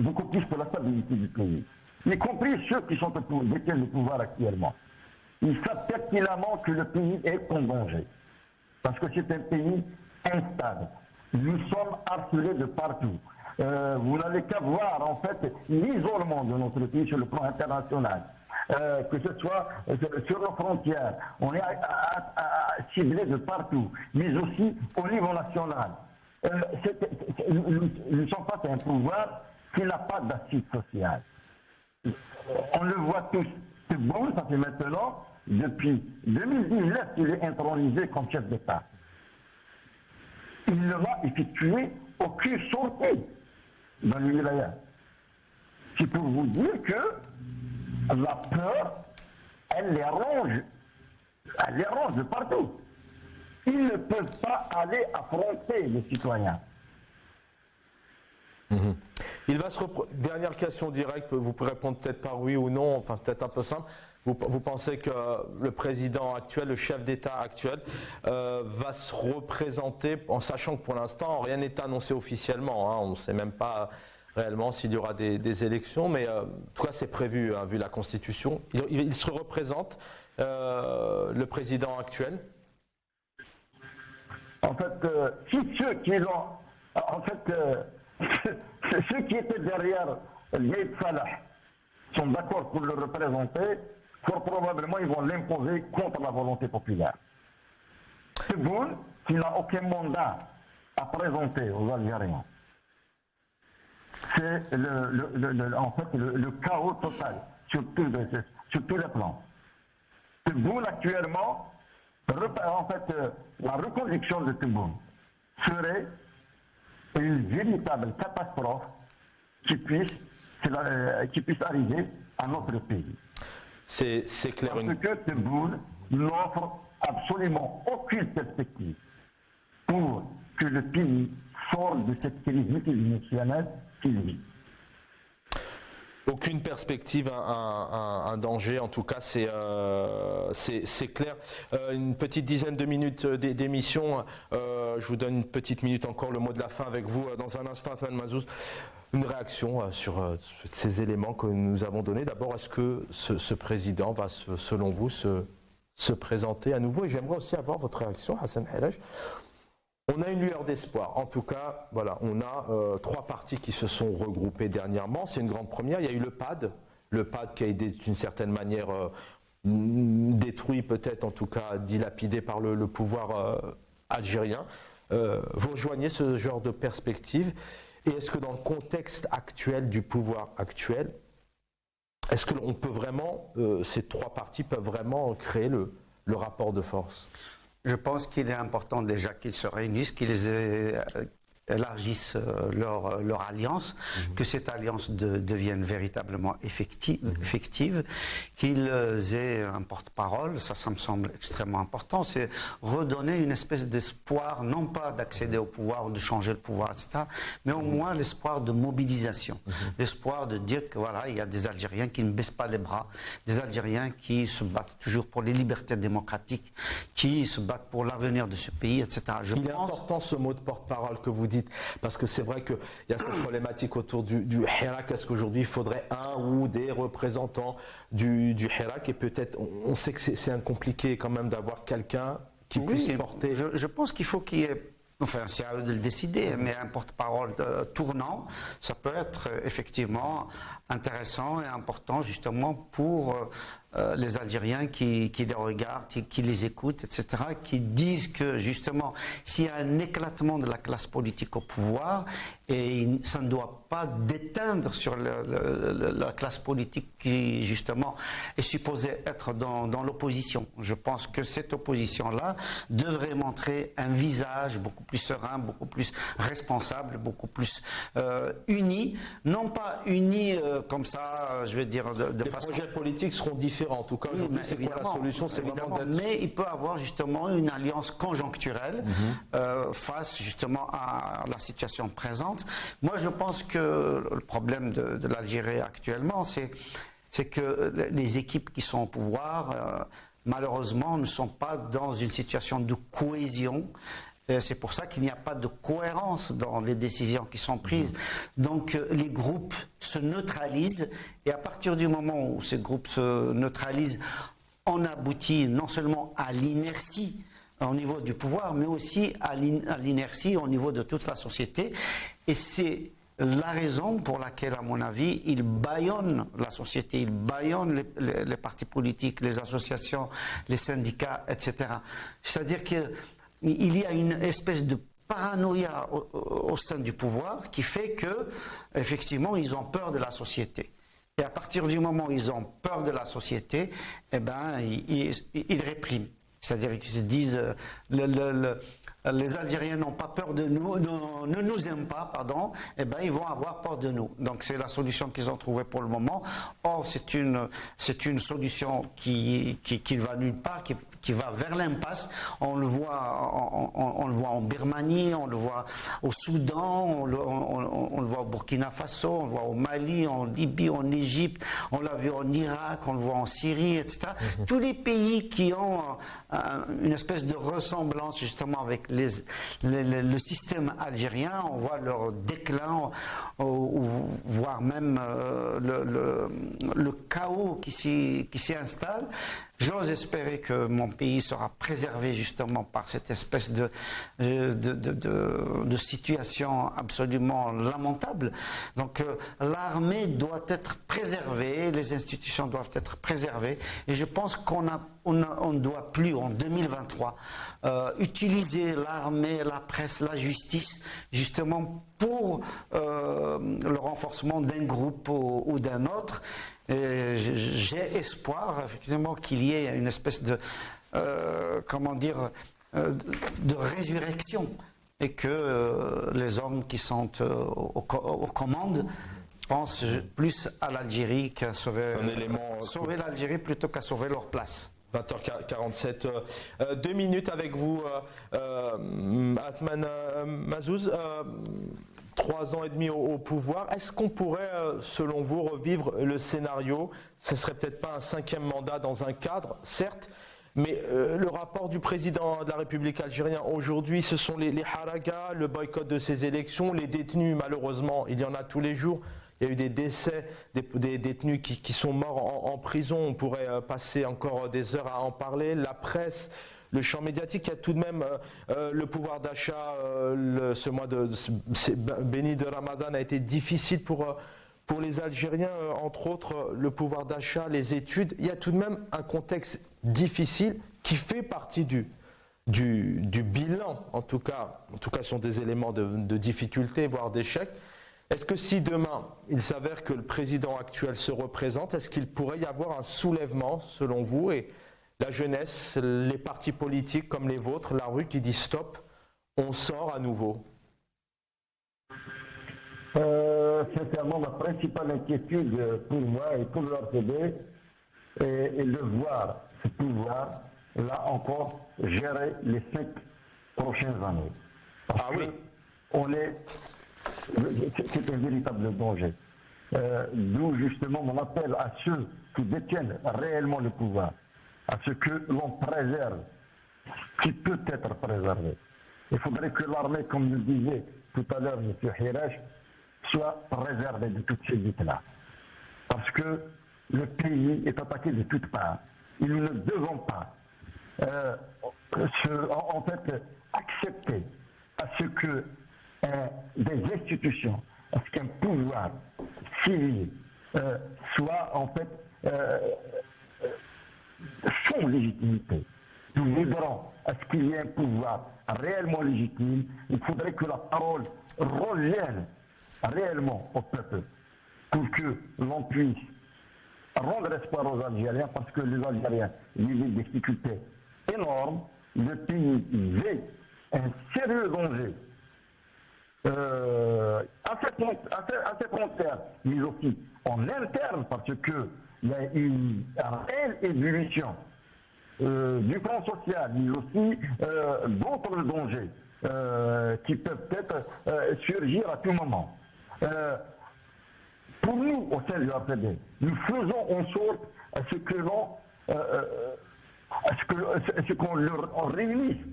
beaucoup plus pour la stabilité du pays, y compris ceux qui détiennent le pouvoir actuellement. Ils savent pertinemment que le pays est en danger. Parce que c'est un pays instable. Nous sommes harcelés de partout. Vous n'avez qu'à voir, l'isolement de notre pays sur le plan international. Que ce soit sur nos frontières, on est ciblé de partout, mais aussi au niveau national. Nous ne sommes pas un pouvoir qui n'a pas d'assise sociale. On le voit tous. C'est bon, ça fait maintenant, depuis 2019 qu'il est intronisé comme chef d'État. Il ne va effectuer aucune sortie dans le wilaya. C'est pour vous dire que la peur, elle les ronge de partout. Ils ne peuvent pas aller affronter les citoyens. Il va Dernière question directe, vous pouvez répondre peut-être par oui ou non, enfin peut-être un peu simple. Vous pensez que le président actuel, le chef d'État actuel, va se représenter, en sachant que pour l'instant, rien n'est annoncé officiellement, hein, on ne sait même pas réellement s'il y aura des élections, mais en tout cas c'est prévu, hein, vu la Constitution. Il se représente, le président actuel? En fait, si ceux qui l'ont... En fait, ceux qui étaient derrière Gaïd Salah sont d'accord pour le représenter, fort probablement ils vont l'imposer contre la volonté populaire. Tebboune, qui n'a aucun mandat à présenter aux Algériens, c'est en fait le chaos total sur tous les plans. Tebboune actuellement, en fait, la reconduction de Tebboune serait une véritable catastrophe qui puisse arriver à notre pays. C'est clair. Parce que Tebboune n'offre absolument aucune perspective pour que le pays sorte de cette crise multidimensionnelle qu'il vit. Aucune perspective, un danger, en tout cas c'est clair. Une petite dizaine de minutes d'émission, je vous donne une petite minute encore, le mot de la fin avec vous dans un instant, Atman Mazouz. Une réaction sur ces éléments que nous avons donnés. D'abord, est-ce que ce président va, selon vous, se présenter à nouveau? Et j'aimerais aussi avoir votre réaction, Hassan Helaj. On a une lueur d'espoir. En tout cas, voilà, on a 3 partis qui se sont regroupés dernièrement. C'est une grande première. Il y a eu le PAD qui a été d'une certaine manière détruit, peut-être en tout cas dilapidé par le pouvoir algérien. Vous rejoignez ce genre de perspective? Et est-ce que dans le contexte actuel du pouvoir actuel, est-ce que on peut vraiment, ces 3 partis peuvent vraiment créer le rapport de force? Je pense qu'il est important déjà qu'ils se réunissent, qu'ils élargissent leur alliance, que cette alliance devienne véritablement effective, qu'ils aient un porte-parole, ça me semble extrêmement important, c'est redonner une espèce d'espoir, non pas d'accéder au pouvoir ou de changer le pouvoir, etc., mais au moins l'espoir de mobilisation, l'espoir de dire que voilà, il y a des Algériens qui ne baissent pas les bras, des Algériens qui se battent toujours pour les libertés démocratiques, qui se battent pour l'avenir de ce pays, etc. Il est important ce mot de porte-parole que vous dites, parce que c'est vrai qu'il y a cette problématique autour du Hirak. Est-ce qu'aujourd'hui il faudrait un ou des représentants du Hirak? Et peut-être, on sait que c'est compliqué quand même d'avoir quelqu'un qui puisse porter... Je pense qu'il faut qu'il y ait... Enfin, c'est à eux de le décider, mais un porte-parole tournant, ça peut être effectivement intéressant et important justement pour les Algériens qui les regardent, qui les écoutent, etc., qui disent que justement, s'il y a un éclatement de la classe politique au pouvoir, et ça ne doit pas déteindre sur la classe politique qui justement est supposée être dans l'opposition. Je pense que cette opposition-là devrait montrer un visage beaucoup plus serein, beaucoup plus responsable, beaucoup plus uni, non pas uni comme ça, je vais dire de façon... Les projets politiques seront différents. En tout cas, aujourd'hui, c'est quoi la solution? C'est vraiment d'être... Mais il peut avoir justement une alliance conjoncturelle face justement à la situation présente. Moi, je pense que le problème de l'Algérie actuellement, c'est que les équipes qui sont au pouvoir, malheureusement, ne sont pas dans une situation de cohésion. C'est pour ça qu'il n'y a pas de cohérence dans les décisions qui sont prises. Donc les groupes se neutralisent et à partir du moment où ces groupes se neutralisent, on aboutit non seulement à l'inertie au niveau du pouvoir, mais aussi à l'inertie au niveau de toute la société. Et c'est la raison pour laquelle, à mon avis, ils bâillonnent la société, ils bâillonnent les partis politiques, les associations, les syndicats, etc. C'est-à-dire que il y a une espèce de paranoïa au sein du pouvoir qui fait que, effectivement, ils ont peur de la société. Et à partir du moment où ils ont peur de la société, eh ben, ils répriment. C'est-à-dire qu'ils se disent, les Algériens n'ont pas peur de nous, ne nous aiment pas, pardon, eh ben, ils vont avoir peur de nous. Donc c'est la solution qu'ils ont trouvée pour le moment. Or, c'est une solution qui va nulle part, qui va vers l'impasse. On le voit en Birmanie, on le voit au Soudan, on le voit au Burkina Faso, on le voit au Mali, en Libye, en Égypte, on l'a vu en Irak, on le voit en Syrie, etc. Tous les pays qui ont une espèce de ressemblance justement avec le système algérien, on voit leur déclin, voire même le chaos qui s'y installe. J'ose espérer que mon pays sera préservé justement par cette espèce de situation absolument lamentable. Donc l'armée doit être préservée, les institutions doivent être préservées, et je pense qu'on ne doit plus en 2023 utiliser l'armée, la presse, la justice justement pour le renforcement d'un groupe ou d'un autre. J'ai espoir effectivement qu'il y ait une espèce de de résurrection, et que les hommes qui sont aux commandes pensent plus à l'Algérie qu'à sauver l'Algérie plutôt qu'à sauver leur place. 20h47, 2 minutes avec vous, Athmane Mazzouz. 3 ans et demi au pouvoir. Est-ce qu'on pourrait, selon vous, revivre le scénario? Ce ne serait peut-être pas un 5e mandat dans un cadre, certes, mais le rapport du président de la République algérienne aujourd'hui, ce sont les haragas, le boycott de ces élections, les détenus, malheureusement, il y en a tous les jours. Il y a eu des décès, des détenus qui sont morts en prison. On pourrait passer encore des heures à en parler. La presse, le champ médiatique, il y a tout de même le pouvoir d'achat. Ce mois béni de Ramadan a été difficile pour les Algériens, entre autres le pouvoir d'achat, les études. Il y a tout de même un contexte difficile qui fait partie du bilan. En tout cas, ce sont des éléments de difficulté, voire d'échec. Est-ce que si demain, il s'avère que le président actuel se représente, est-ce qu'il pourrait y avoir un soulèvement, selon vous, et la jeunesse, les partis politiques comme les vôtres, la rue qui dit stop, on sort à nouveau? Sincèrement, ma principale inquiétude pour moi et pour le RCD est de voir ce pouvoir, là encore, gérer les 5 prochaines années. Parce c'est un véritable danger. D'où justement mon appel à ceux qui détiennent réellement le pouvoir, à ce que l'on préserve ce qui peut être préservé. Il faudrait que l'armée, comme le disait tout à l'heure M. Hirash, soit préservée de toutes ces luttes-là. Parce que le pays est attaqué de toutes parts. Et nous ne devons pas accepter à ce que des institutions, à ce qu'un pouvoir civil soit en fait sans légitimité. Nous voudrons à ce qu'il y ait un pouvoir réellement légitime. Il faudrait que la parole revienne réellement au peuple pour que l'on puisse rendre espoir aux Algériens, parce que les Algériens vivent des difficultés énormes. Le pays vit un sérieux danger à ses frontières, mais aussi en interne, parce qu'il y a une réelle ébullition du plan social, mais aussi d'autres dangers qui peuvent peut-être surgir à tout moment. Pour nous, au sein du RPD, nous faisons en sorte à ce que l'on réunisse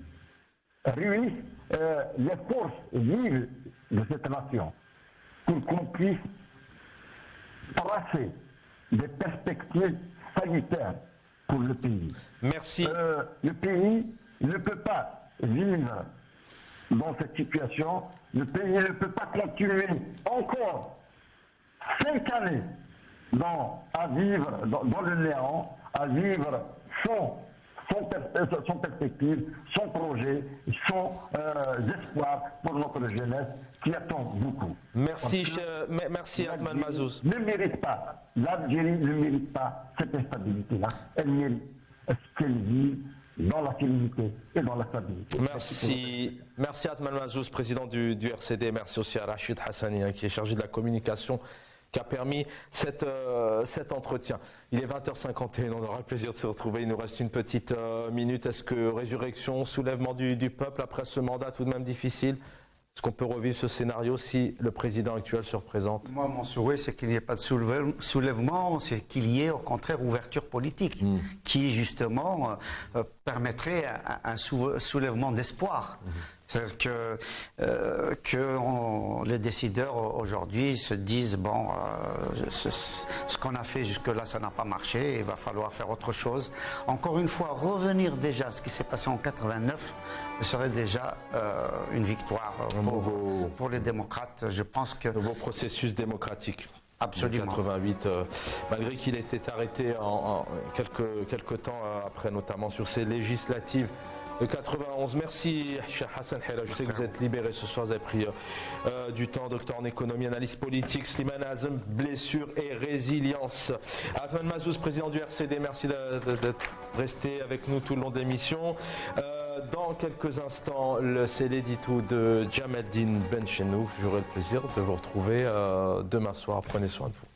les forces vives de cette nation pour qu'on puisse tracer des perspectives sanitaires pour le pays. Merci. Le pays ne peut pas vivre dans cette situation. Le pays ne peut pas continuer encore 5 années à vivre dans le néant, à vivre sans son perspective, son projet, son espoir pour notre jeunesse qui attend beaucoup. Merci, merci Atman Mazouz. Ne mérite pas, l'Algérie ne mérite pas cette instabilité-là. Elle mérite ce qu'elle vit dans la sérénité et dans la stabilité. Merci Atman Mazouz, président du RCD. Merci aussi à Rachid Hassani, qui est chargé de la communication, qui a permis cet entretien. Il est 20h51, on aura le plaisir de se retrouver. Il nous reste une petite minute. Est-ce que résurrection, soulèvement du peuple après ce mandat tout de même difficile? Est-ce qu'on peut revivre ce scénario si le président actuel se représente? Moi, mon souhait, c'est qu'il n'y ait pas de soulèvement, c'est qu'il y ait au contraire ouverture politique, qui justement permettrait un soulèvement d'espoir. C'est-à-dire que les décideurs aujourd'hui se disent, bon, ce qu'on a fait jusque-là, ça n'a pas marché, il va falloir faire autre chose. Encore une fois, revenir déjà à ce qui s'est passé en 89 serait déjà une victoire pour les démocrates. Je pense que... Nouveau processus démocratique. Absolument. 88, malgré qu'il ait été arrêté en quelques temps après, notamment sur ces législatives de 91. Merci, Cheikh Hassan Hela. Je sais que vous êtes libéré ce soir, vous avez pris du temps. Docteur en économie, analyse politique. Slimane Azem, blessure et résilience. Atman Mazouz, président du RCD, merci d'être resté avec nous tout le long de l'émission. Dans quelques instants, c'est l'édito de Jamaldine Benchenouf. J'aurai le plaisir de vous retrouver demain soir. Prenez soin de vous.